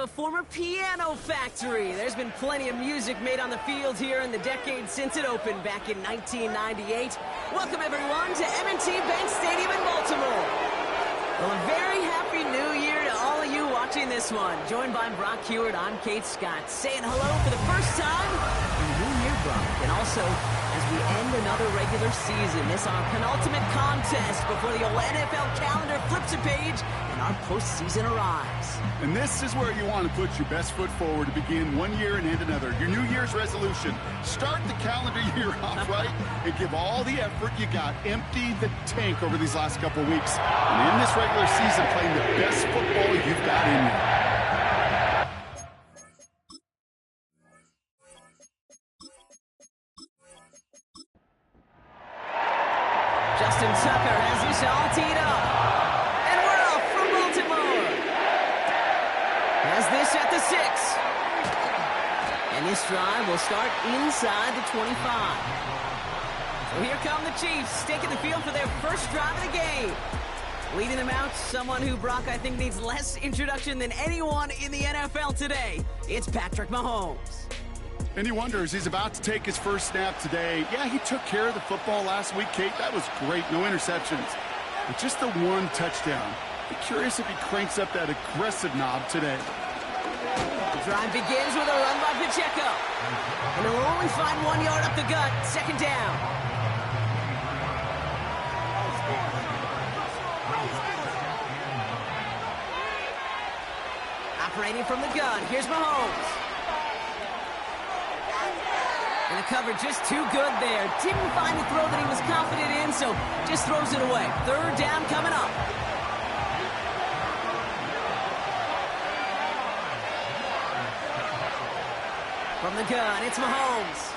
a former piano factory. There's been plenty of music made on the field here in the decade since it opened back in 1998. Welcome, everyone, to M&T Bank Stadium in Baltimore. Well, a very happy new year to all of you watching this one. Joined by Brock Hewitt, I'm Kate Scott, saying hello for the first time in the new year, Brock. And also, as we end another regular season, this our penultimate contest before the old NFL calendar flips a page and our postseason arrives. And this is where you want to put your best foot forward to begin one year and end another. Your New Year's resolution. Start the calendar year off right and give all the effort you got. Empty the tank over these last couple of weeks. And end this regular season playing the best football you've got in you. Justin Tucker has this all teed up. And we're off from Baltimore. Has this at the 6. And this drive will start inside the 25. So here come the Chiefs, taking the field for their first drive of the game. Leading them out, someone who, Brock, I think needs less introduction than anyone in the NFL today. It's Patrick Mahomes. And he wonders, he's about to take his first snap today. Yeah, he took care of the football last week, Kate. That was great. No interceptions. But just the one touchdown. Be curious if he cranks up that aggressive knob today. The drive begins with a run by Pacheco. And he'll only find 1 yard up the gut. Second down. Operating from the gun. Here's Mahomes. And the cover just too good there. Didn't find the throw that he was confident in, so just throws it away. Third down coming up. From the gun, it's Mahomes.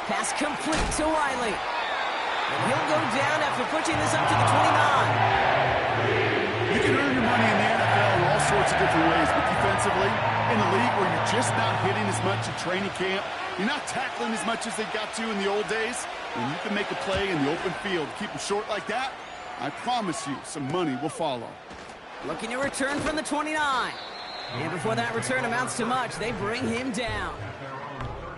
Pass complete to Wiley. And he'll go down after pushing this up to the 29. You can earn your money in the NFL in all sorts of different ways, but defensively, in a league where you're just not hitting as much at training camp, you're not tackling as much as they got to in the old days, and you can make a play in the open field. Keep them short like that, I promise you some money will follow. Looking to return from the 29. And before that return amounts to much, they bring him down.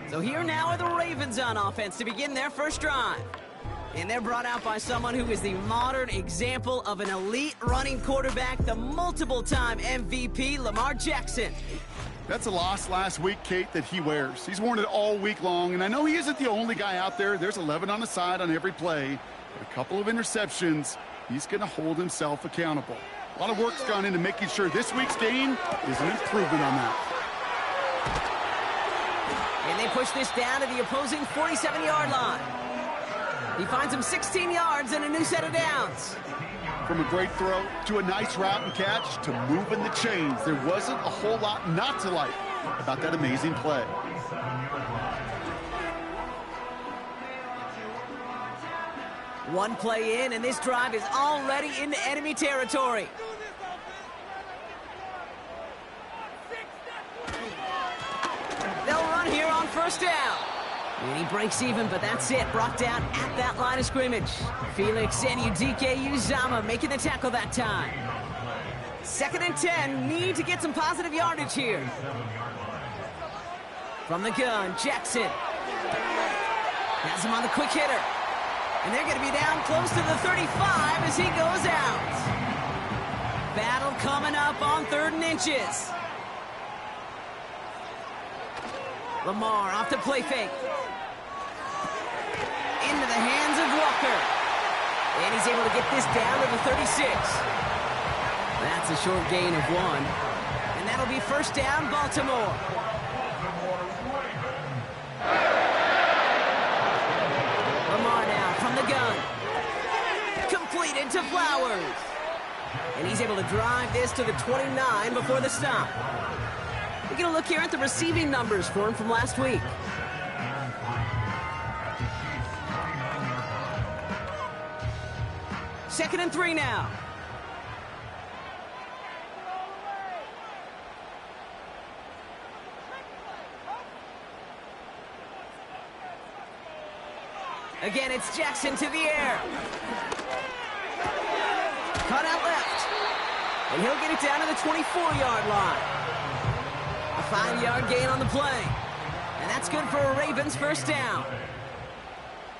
So here now are the Ravens on offense to begin their first drive. And they're brought out by someone who is the modern example of an elite running quarterback, the multiple-time MVP, Lamar Jackson. That's a loss last week, Kate, that he wears. He's worn it all week long, and I know he isn't the only guy out there. There's 11 on the side on every play. But a couple of interceptions, he's going to hold himself accountable. A lot of work's gone into making sure this week's game is an improvement on that. And they push this down to the opposing 47-yard line. He finds him 16 yards and a new set of downs. From a great throw to a nice route and catch to moving the chains, there wasn't a whole lot not to like about that amazing play. One play in, and this drive is already into enemy territory. They'll run here on first down. And he breaks even, but that's it. Brought down at that line of scrimmage. Felix Anudike-Uzomah making the tackle that time. 2nd and 10. Need to get some positive yardage here. From the gun, Jackson. Has him on the quick hitter. And they're going to be down close to the 35 as he goes out. Battle coming up on 3rd and inches. Lamar off the play fake. Into the hands of Walker. And he's able to get this down to the 36. That's a short gain of 1. And that'll be first down, Baltimore. Lamar now from the gun. Completed to Flowers. And he's able to drive this to the 29 before the stop. We're going to look here at the receiving numbers for him from last week. Second and 3 now. Again, it's Jackson to the air. Cut out left. And he'll get it down to the 24-yard line. 5-yard gain on the play. And that's good for a Ravens first down.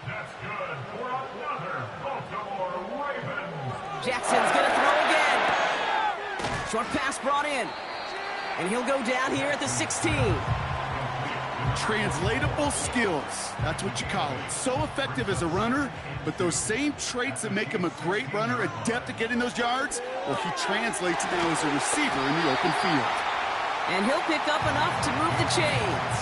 That's good for another Baltimore Ravens. Jackson's going to throw again. Short pass brought in. And he'll go down here at the 16. Translatable skills. That's what you call it. So effective as a runner, but those same traits that make him a great runner, adept at getting those yards, well, he translates now as a receiver in the open field. And he'll pick up enough to move the chains.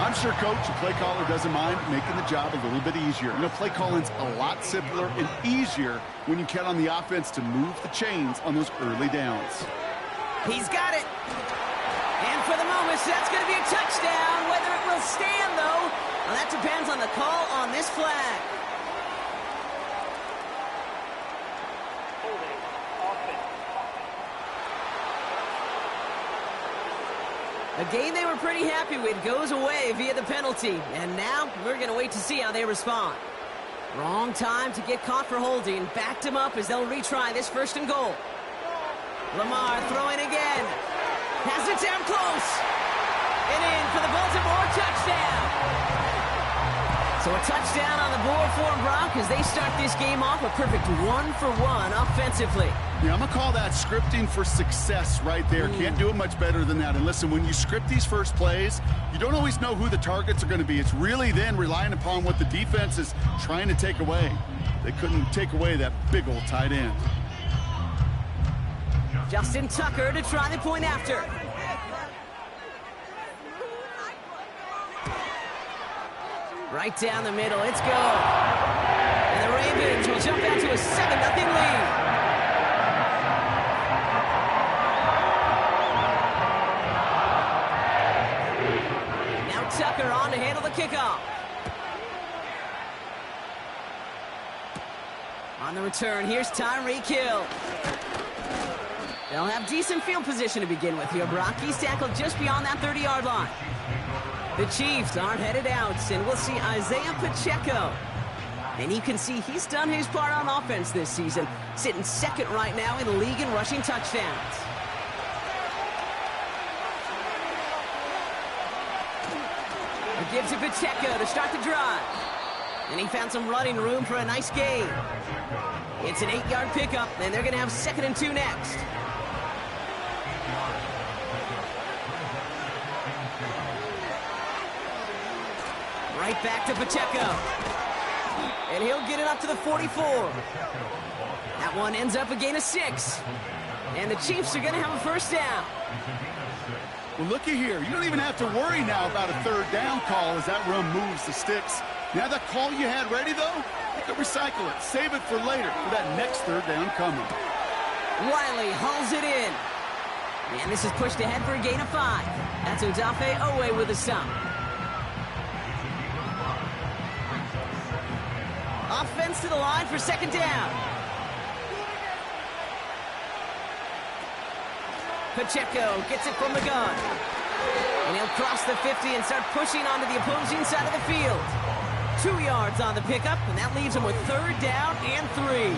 I'm sure coach and play caller doesn't mind making the job a little bit easier. You know, play calling's a lot simpler and easier when you count on the offense to move the chains on those early downs. He's got it. And for the moment, that's going to be a touchdown. Whether it will stand, though, well, that depends on the call on this flag. A game they were pretty happy with goes away via the penalty. And now we're going to wait to see how they respond. Wrong time to get caught for holding. Backed him up as they'll retry this 1st and goal. Lamar throwing again. Has it down close. And in for the Baltimore touchdown. So a touchdown on the board for them, Brock, as they start this game off a perfect 1-for-1 offensively. Yeah, I'm going to call that scripting for success right there. Can't do it much better than that. And listen, when you script these first plays, you don't always know who the targets are going to be. It's really then relying upon what the defense is trying to take away. They couldn't take away that big old tight end. Justin Tucker to try the point after. Right down the middle, it's go. And the Ravens will jump out to a 7-0 lead. Now Tucker on to handle the kickoff. On the return, here's Tyreek Hill. They'll have decent field position to begin with here, Brock. He's tackled just beyond that 30-yard line. The Chiefs aren't headed out, and we'll see Isaiah Pacheco. And you can see he's done his part on offense this season, sitting 2nd right now in the league in rushing touchdowns. A give to Pacheco to start the drive. And he found some running room for a nice gain. It's an 8-yard pickup, and they're going to have 2nd and 2 next. Right back to Pacheco. And he'll get it up to the 44. That one ends up a gain of 6. And the Chiefs are going to have a first down. Well, looky here. You don't even have to worry now about a 3rd down call as that run moves the sticks. Now that call you had ready, though, you can recycle it. Save it for later for that next 3rd down coming. Riley hauls it in. And this is pushed ahead for a gain of 5. That's Odafe Owe with a stop. Offense to the line for 2nd down. Pacheco gets it from the gun. And he'll cross the 50 and start pushing onto the opposing side of the field. 2 yards on the pickup, and that leaves him with 3rd down and 3.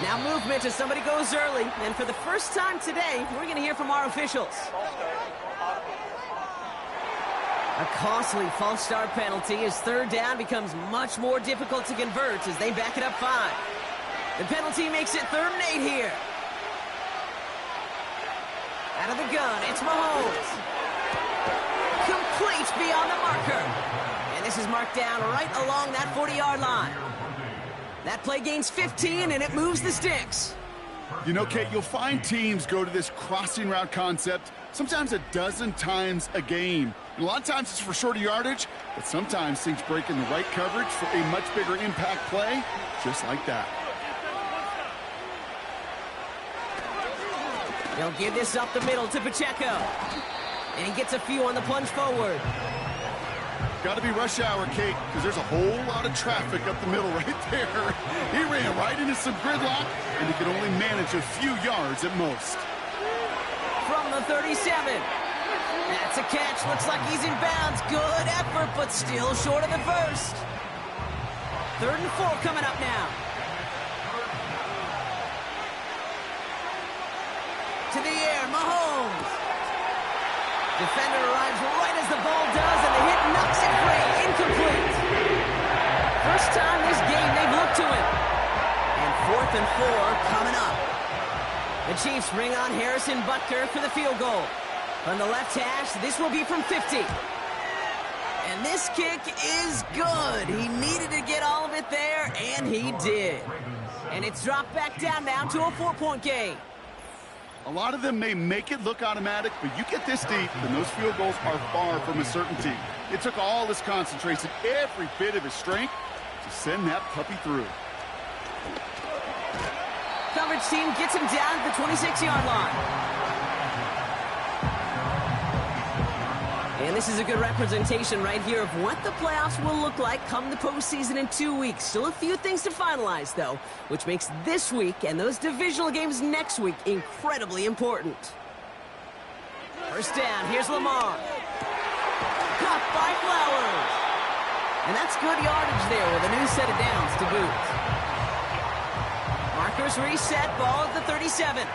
Now movement as somebody goes early. And for the first time today, we're going to hear from our officials. A costly false start penalty as 3rd down becomes much more difficult to convert as they back it up 5. The penalty makes it 3rd and 8 here. Out of the gun, it's Mahomes. Complete beyond the marker. And this is marked down right along that 40-yard line. That play gains 15, and it moves the sticks. You know, Kate, you'll find teams go to this crossing route concept sometimes a dozen times a game. A lot of times it's for shorter yardage, but sometimes things break in the right coverage for a much bigger impact play, just like that. They'll give this up the middle to Pacheco. And he gets a few on the plunge forward. Got to be rush hour, Kate, because there's a whole lot of traffic up the middle right there. He ran right into some gridlock, and he could only manage a few yards at most. From the 37. That's a catch. Looks like he's in bounds. Good effort, but still short of the first. 3rd and 4 coming up now. to the air, Mahomes. Defender arrives right as the ball does, and the hit knocks it free. Incomplete. First time this game they've looked to him. And 4th and 4 coming up. The Chiefs bring on Harrison Butker for the field goal. On the left hash, this will be from 50. And this kick is good. He needed to get all of it there, and he did. And it's dropped back down now to a 4-point game. A lot of them may make it look automatic, but you get this deep, and those field goals are far from a certainty. It took all his concentration, every bit of his strength, to send that puppy through. Coverage team gets him down at the 26-yard line. And this is a good representation right here of what the playoffs will look like come the postseason in 2 weeks. Still a few things to finalize, though, which makes this week and those divisional games next week incredibly important. First down, here's Lamar. Caught by Flowers. And that's good yardage there with a new set of downs to boot. Markers reset, ball at the 37.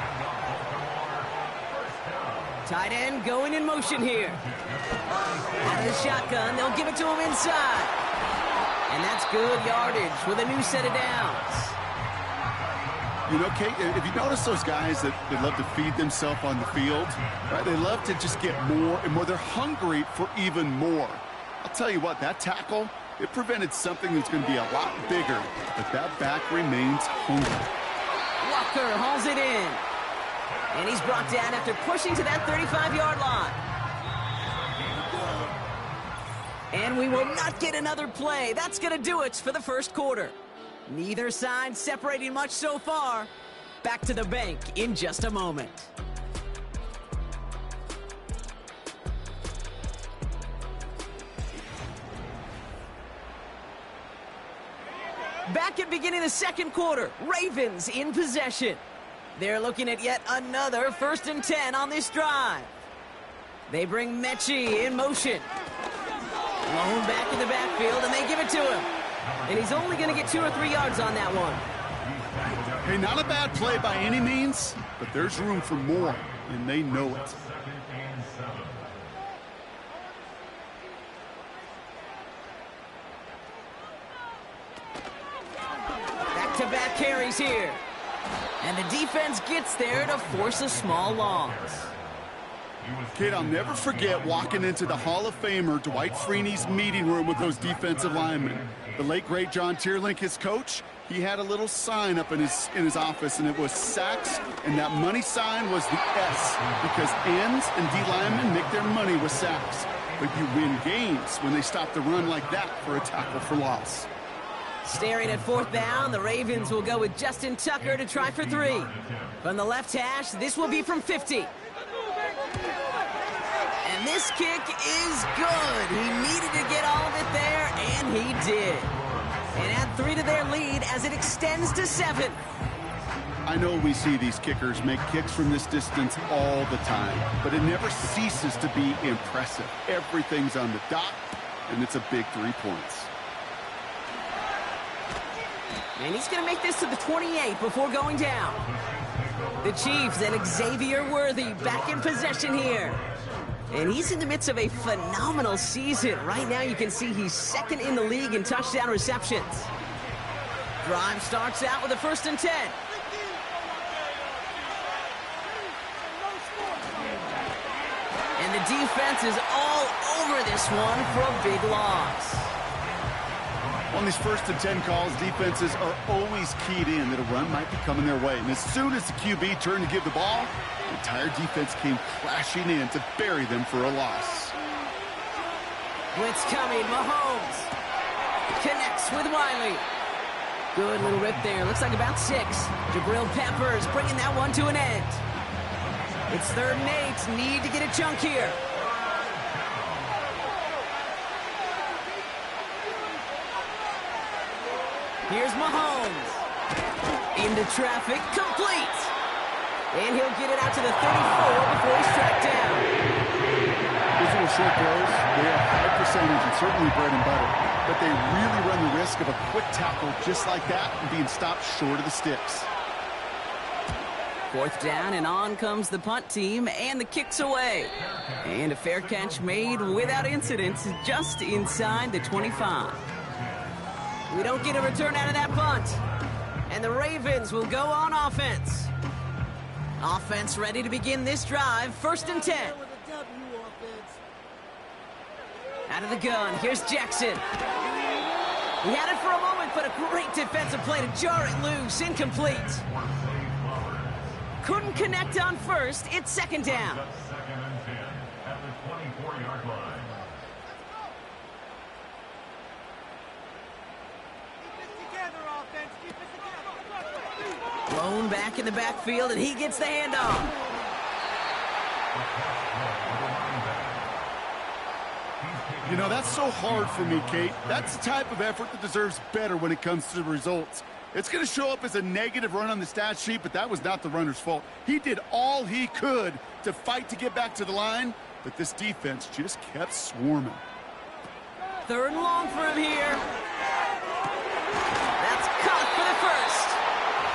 Tight end going in motion here. Out of the shotgun, they'll give it to him inside. And that's good yardage with a new set of downs. You know, Kate, if you notice those guys that they love to feed themselves on the field, right? They love to just get more and more. They're hungry for even more. I'll tell you what, that tackle, it prevented something that's going to be a lot bigger, but that back remains hungry. Walker hauls it in. And he's brought down after pushing to that 35-yard line. And we will not get another play. That's going to do it for the first quarter. Neither side separating much so far. Back to the bank in just a moment. Back at beginning of the second quarter, Ravens in possession. They're looking at yet another 1st and 10 on this drive. They bring Mechie in motion. Lone back in the backfield, and they give it to him. And he's only going to get 2 or 3 yards on that one. Hey, not a bad play by any means, but there's room for more, and they know it. Back-to-back carries here. And the defense gets there to force a small loss. Kid, I'll never forget walking into the Hall of Famer Dwight Freeney's meeting room with those defensive linemen. The late, great John Tierlink, his coach, he had a little sign up in his office, and it was sacks, and that money sign was the S, because ends and D linemen make their money with sacks. But you win games when they stop the run like that for a tackle for loss. Staring at 4th down, the Ravens will go with Justin Tucker to try for 3. From the left hash, this will be from 50. And this kick is good. He needed to get all of it there, and he did. And add 3 to their lead as it extends to 7. I know we see these kickers make kicks from this distance all the time, but it never ceases to be impressive. Everything's on the dot, and it's a big 3 points. And he's going to make this to the 28 before going down. The Chiefs and Xavier Worthy back in possession here. And he's in the midst of a phenomenal season. Right now you can see he's 2nd in the league in touchdown receptions. Drive starts out with a 1st and 10. And the defense is all over this one for a big loss. On these 1st and 10 calls, defenses are always keyed in that a run might be coming their way. And as soon as the QB turned to give the ball, the entire defense came crashing in to bury them for a loss. Blitz coming, Mahomes connects with Wiley. Good little rip there, looks like about 6. Jabril Peppers bringing that one to an end. It's 3rd and 8, need to get a chunk here. Here's Mahomes. Into traffic, complete. And he'll get it out to the 34 before he's tracked down. Those little short throws, they are high percentage and certainly bread and butter. But they really run the risk of a quick tackle just like that and being stopped short of the sticks. 4th down, and on comes the punt team, and the kick's away. And a fair catch made without incident, just inside the 25. We don't get a return out of that punt. And the Ravens will go on offense. Offense ready to begin this drive. 1st and 10. Out of the gun, here's Jackson. He had it for a moment, but a great defensive play to jar it loose. Incomplete. Couldn't connect on 1st. It's 2nd down. 2nd and 10 at the 24-yard line. Blown back in the backfield, and he gets the handoff. You know, that's so hard for me, Kate. That's the type of effort that deserves better when it comes to the results. It's going to show up as a negative run on the stat sheet, but that was not the runner's fault. He did all he could to fight to get back to the line, but this defense just kept swarming. 3rd and long for him here. That's caught for the 1st.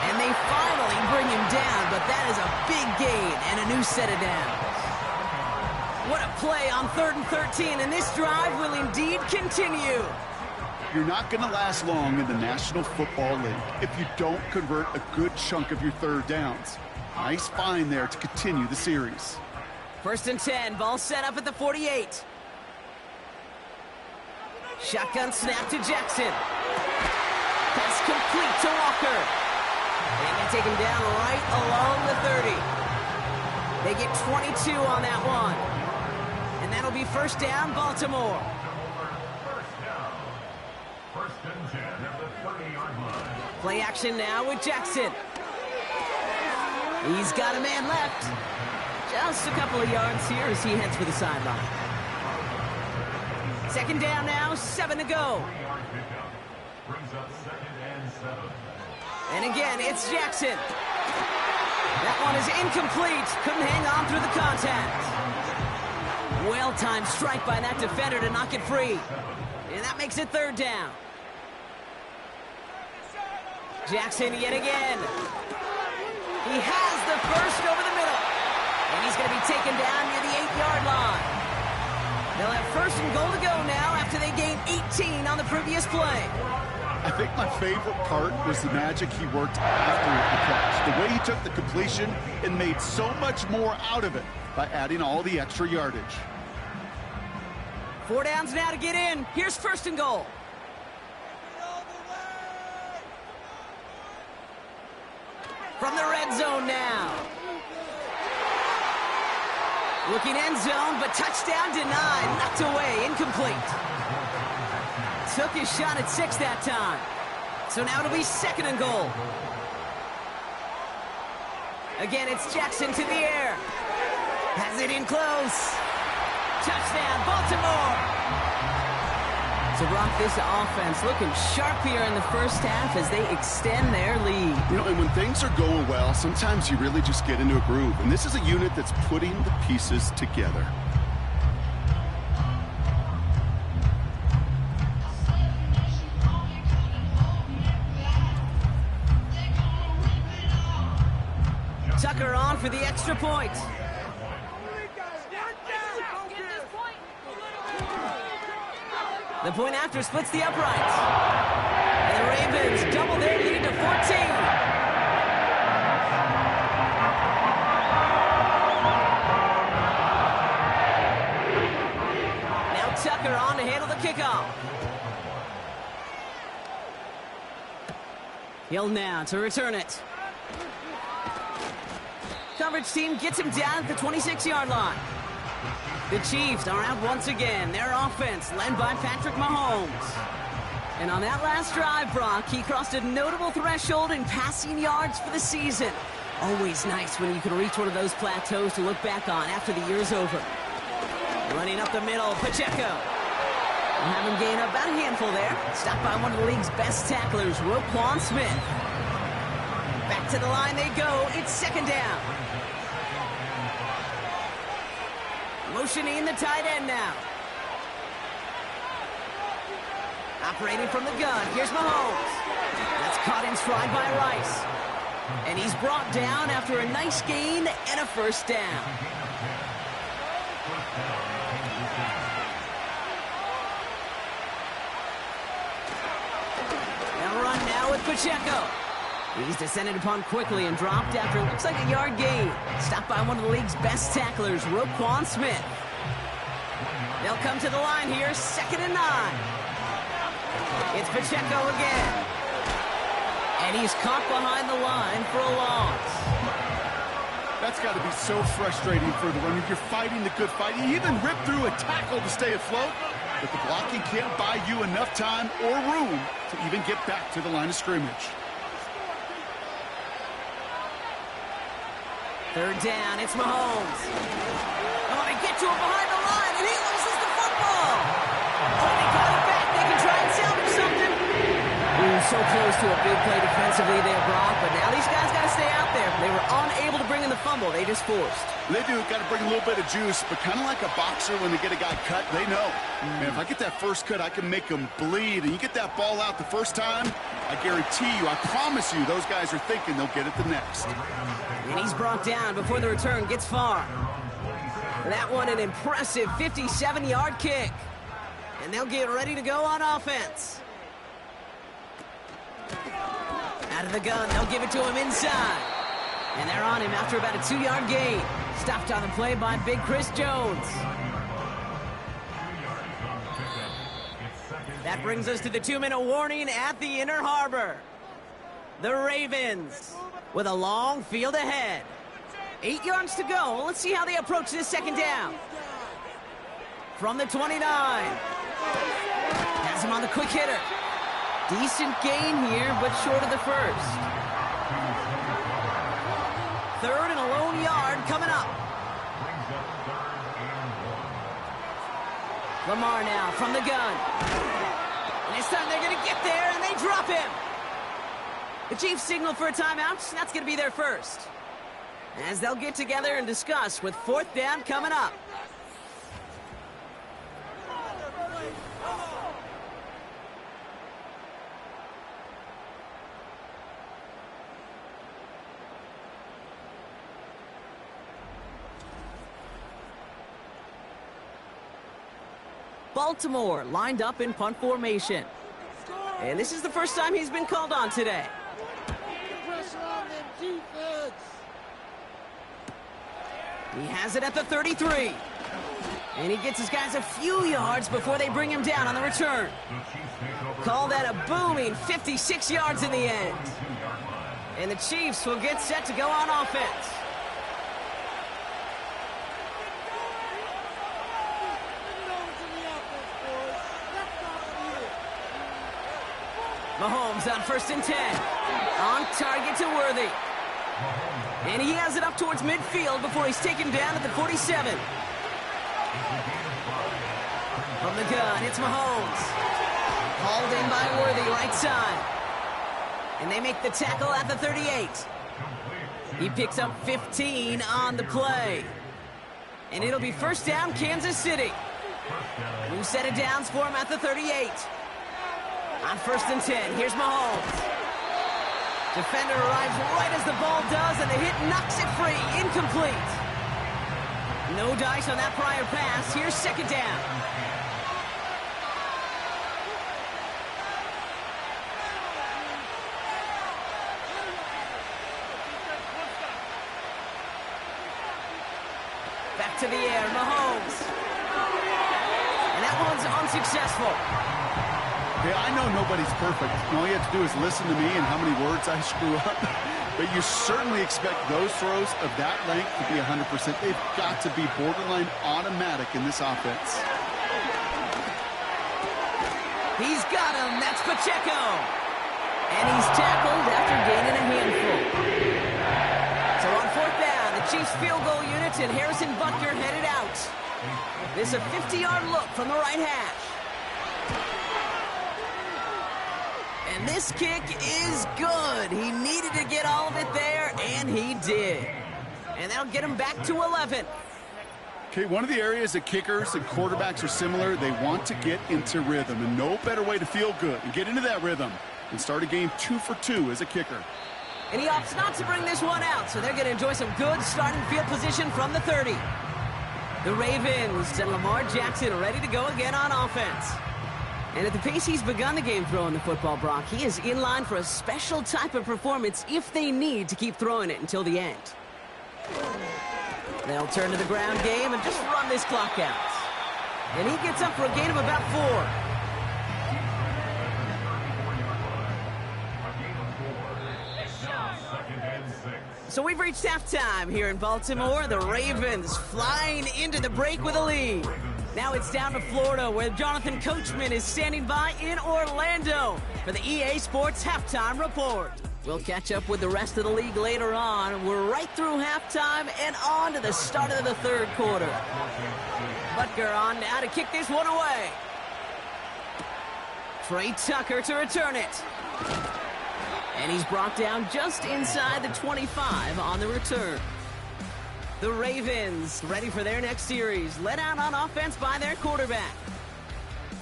And they finally bring him down, but that is a big gain and a new set of downs. What a play on 3rd and 13, and this drive will indeed continue. You're not going to last long in the National Football League if you don't convert a good chunk of your 3rd downs. Nice find there to continue the series. 1st and 10, ball set up at the 48. Shotgun snap to Jackson. Pass complete to Walker. And they take him down right along the 30. They get 22 on that one. And that'll be 1st down, Baltimore. 1st and 10 at the 30-yard line. Play action now with Jackson. He's got a man left. Just a couple of yards here as he heads for the sideline. 2nd down now, 7 to go. 3-yard pickup brings up 2nd and 7. And again, it's Jackson. That one is incomplete. Couldn't hang on through the contact. Well-timed strike by that defender to knock it free. And that makes it 3rd down. Jackson yet again. He has the 1st over the middle. And he's going to be taken down near the 8-yard line. They'll have 1st and goal to go now after they gained 18 on the previous play. I think my favorite part was the magic he worked after the catch. The way he took the completion and made so much more out of it by adding all the extra yardage. 4 downs now to get in. Here's 1st and goal. From the red zone now. Looking end zone, but touchdown denied. Knocked away, incomplete. Took his shot at 6 that time. So now it'll be 2nd and goal. Again, it's Jackson to the air. Has it in close. Touchdown, Baltimore. So, Brock, this offense looking sharp here in the 1st half as they extend their lead. You know, and when things are going well, sometimes you really just get into a groove. And this is a unit that's putting the pieces together. Tucker on for the extra point. The point after splits the uprights. And the Ravens double their lead to 14. Now Tucker on to handle the kickoff. Hill now to return it. Coverage team gets him down at the 26-yard line. The Chiefs are out once again. Their offense led by Patrick Mahomes. And on that last drive, Brock, he crossed a notable threshold in passing yards for the season. Always nice when you can reach one of those plateaus to look back on after the year's over. Running up the middle, Pacheco. We'll have him gain about a handful there. Stopped by one of the league's best tacklers, Roquan Smith. Back to the line they go. It's 2nd down. Motioning the tight end now. Operating from the gun. Here's Mahomes. That's caught in stride by Rice. And he's brought down after a nice gain and a first down. They'll run now with Pacheco. He's descended upon quickly and dropped after it looks like a yard gain. Stopped by one of the league's best tacklers, Roquan Smith. They'll come to the line here, 2nd and 9. It's Pacheco again. And he's caught behind the line for a loss. That's got to be so frustrating for the runner. You're fighting the good fight. You even rip through a tackle to stay afloat, but the blocking can't buy you enough time or room to even get back to the line of scrimmage. 3rd down, it's Mahomes. Oh, they get to him behind the line, and he loses the football. Oh, they got it back. They can try and salvage something. Ooh, so close to a big play defensively there, Brock, but now these guys got to stay out there. They were unable to bring in the fumble. They just forced. They do. Got to bring a little bit of juice, but kind of like a boxer when they get a guy cut, they know. Man, if I get that first cut, I can make them bleed. And you get that ball out the first time, I guarantee you, I promise you, those guys are thinking they'll get it the next. And he's brought down before the return gets far. That one an impressive 57-yard kick. And they'll get ready to go on offense. Out of the gun, they'll give it to him inside. And they're on him after about a 2-yard gain. Stopped on the play by big Chris Jones. That brings us to the 2-minute warning at the Inner Harbor. The Ravens with a long field ahead. 8 yards to go. Let's see how they approach this 2nd down. From the 29. Has him on the quick hitter. Decent gain here, but short of the first. 3rd and a lone yard coming up. Lamar now from the gun. And this time they're going to get there, and they drop him. The Chiefs signal for a timeout. That's going to be their first. As they'll get together and discuss with 4th down coming up. Baltimore lined up in punt formation. And this is the first time he's been called on today. He has it at the 33. And he gets his guys a few yards before they bring him down on the return. Call that a booming 56 yards in the end. And the Chiefs will get set to go on offense. Mahomes on 1st and 10. On target to Worthy. And he has it up towards midfield before he's taken down at the 47. From the gun, it's Mahomes. Hauled in by Worthy, right side. And they make the tackle at the 38. He picks up 15 on the play. And it'll be 1st down, Kansas City. New set of downs for him at the 38. On 1st and 10, here's Mahomes. Defender arrives right as the ball does, and the hit knocks it free. Incomplete. No dice on that prior pass. Here's 2nd down. Back to the air, Mahomes. And that one's unsuccessful. Yeah, I know nobody's perfect. All you have to do is listen to me and how many words I screw up. But you certainly expect those throws of that length to be 100%. They've got to be borderline automatic in this offense. He's got him. That's Pacheco. And he's tackled after gaining a handful. So on 4th down, the Chiefs field goal units and Harrison Butker headed out. This is a 50-yard look from the right hash. And this kick is good. He needed to get all of it there, and he did. And that'll get him back to 11. Okay, one of the areas that kickers and quarterbacks are similar, they want to get into rhythm. And no better way to feel good and get into that rhythm than start a game 2 for 2 as a kicker. And he opts not to bring this one out, so they're going to enjoy some good starting field position from the 30. The Ravens and Lamar Jackson are ready to go again on offense. And at the pace he's begun the game throwing the football, Brock, he is in line for a special type of performance if they need to keep throwing it until the end. They'll turn to the ground game and just run this clock out. And he gets up for a gain of about 4. So we've reached halftime here in Baltimore. The Ravens flying into the break with a lead. Now it's down to Florida, where Jonathan Coachman is standing by in Orlando for the EA Sports Halftime Report. We'll catch up with the rest of the league later on. We're right through halftime and on to the start of the third quarter. Butker on now to kick this one away. Trey Tucker to return it. And he's brought down just inside the 25 on the return. The Ravens ready for their next series, led out on offense by their quarterback.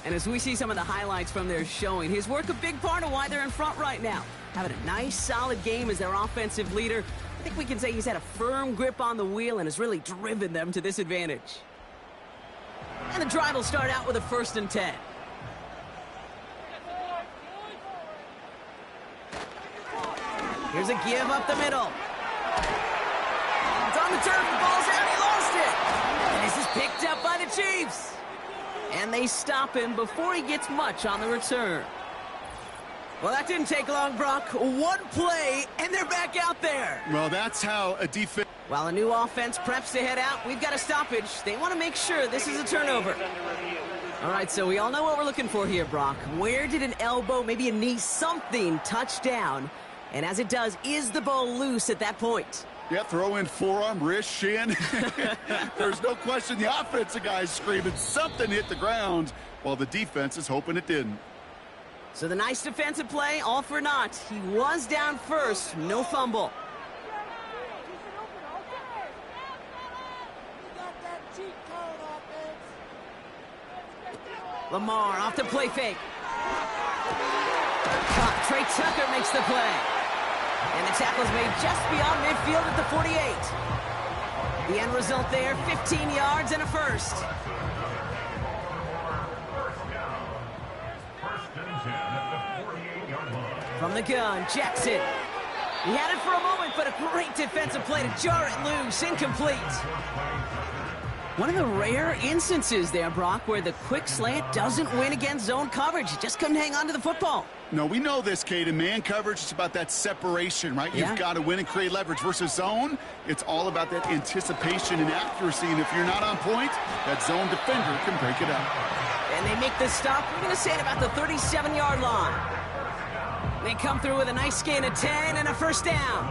And as we see some of the highlights from their showing, his work a big part of why they're in front right now. Having a nice, solid game as their offensive leader. I think we can say he's had a firm grip on the wheel and has really driven them to this advantage. And the drive will start out with a 1st and 10. Here's a give up the middle. It's on the turf, the ball's out, he lost it. And this is picked up by the Chiefs. And they stop him before he gets much on the return. Well, that didn't take long, Brock. One play, and they're back out there. Well, that's how a defense... While a new offense preps to head out, we've got a stoppage. They want to make sure this is a turnover. All right, so we all know what we're looking for here, Brock. Where did an elbow, maybe a knee, something touch down? And as it does, is the ball loose at that point? Yeah, throw in forearm, wrist, shin. There's no question the offensive guy's screaming something hit the ground while the defense is hoping it didn't. So the nice defensive play, all for naught. He was down first, no fumble. Lamar off the play fake. Caught. Trey Tucker makes the play. And the tackle's made just beyond midfield at the 48. The end result there, 15 yards and a first. From the gun, Jackson. He had it for a moment, but a great defensive play to jar it loose, incomplete. One of the rare instances there, Brock, where the quick slant doesn't win against zone coverage. He just couldn't hang on to the football. No, we know this, Kate. In man coverage, it's about that separation, right? Yeah. You've got to win and create leverage. Versus zone, it's all about that anticipation and accuracy. And if you're not on point, that zone defender can break it up. And they make the stop, we're going to say at about the 37-yard line. They come through with a nice gain of 10 and a first down.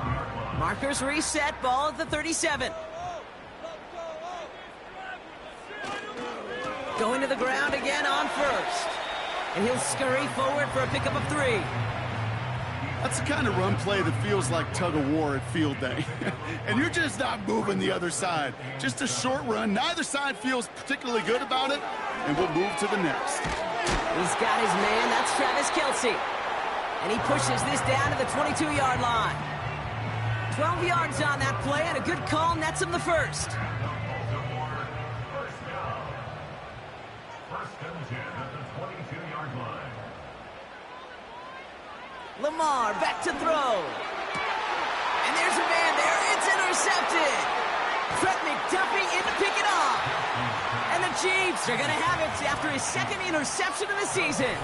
Markers reset, ball at the 37. Going to the ground again on first. And he'll scurry forward for a pickup of 3. That's the kind of run play that feels like tug-of-war at field day. And you're just not moving the other side. Just a short run. Neither side feels particularly good about it. And we'll move to the next. He's got his man. That's Travis Kelce. And he pushes this down to the 22-yard line. 12 yards on that play, and a good call nets him the first. Lamar back to throw. And there's a man there. It's intercepted. Trent McDuffie in to pick it off. And the Chiefs are going to have it after his second interception of the season.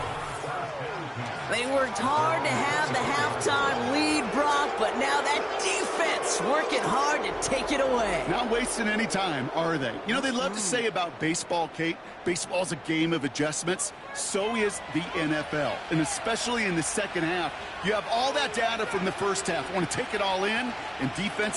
They worked hard to have the halftime lead, Brock, but now that defense working hard to take it away. Not wasting any time, are they? You know, they love to say about baseball, Kate, baseball's a game of adjustments. So is the NFL, and especially in the second half. You have all that data from the first half. Want to take it all in, and defense